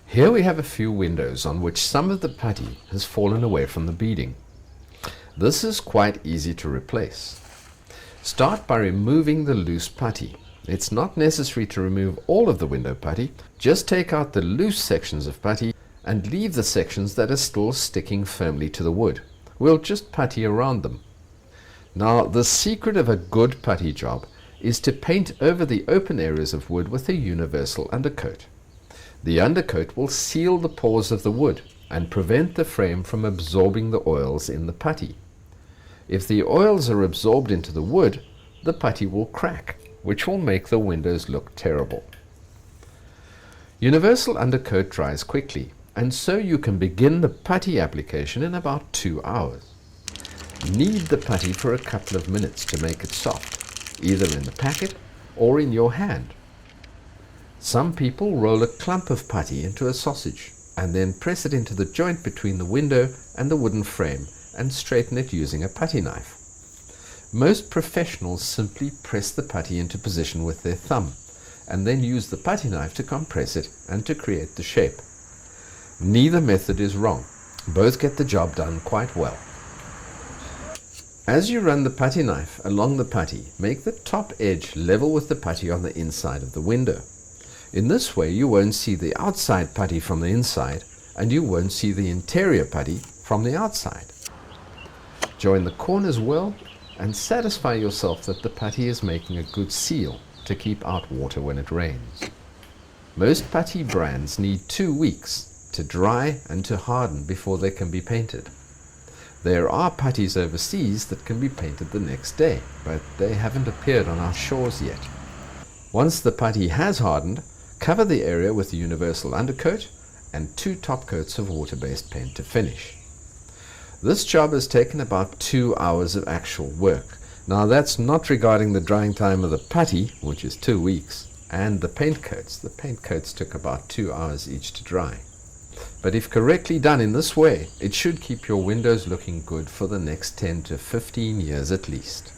Here we have a few windows on which some of the putty has fallen away from the beading. This is quite easy to replace. Start by removing the loose putty. It's not necessary to remove all of the window putty, just take out the loose sections of putty and leave the sections that are still sticking firmly to the wood. We'll just putty around them. Now, the secret of a good putty job is to paint over the open areas of wood with a universal undercoat. The undercoat will seal the pores of the wood and prevent the frame from absorbing the oils in the putty. If the oils are absorbed into the wood, the putty will crack, which will make the windows look terrible. Universal undercoat dries quickly, and so you can begin the putty application in about 2 hours. Knead the putty for a couple of minutes to make it soft, either in the packet or in your hand. Some people roll a clump of putty into a sausage and then press it into the joint between the window and the wooden frame and straighten it using a putty knife. Most professionals simply press the putty into position with their thumb and then use the putty knife to compress it and to create the shape. Neither method is wrong. Both get the job done quite well. As you run the putty knife along the putty, make the top edge level with the putty on the inside of the window. In this way, you won't see the outside putty from the inside, and you won't see the interior putty from the outside. Join the corners well, and satisfy yourself that the putty is making a good seal to keep out water when it rains. Most putty brands need 2 weeks to dry and to harden before they can be painted. There are putties overseas that can be painted the next day, but they haven't appeared on our shores yet. Once the putty has hardened, cover the area with the universal undercoat and 2 top coats of water-based paint to finish. This job has taken about 2 hours of actual work. Now that's not regarding the drying time of the putty, which is 2 weeks, and the paint coats. The paint coats took about 2 hours each to dry. But if correctly done in this way, it should keep your windows looking good for the next 10 to 15 years at least.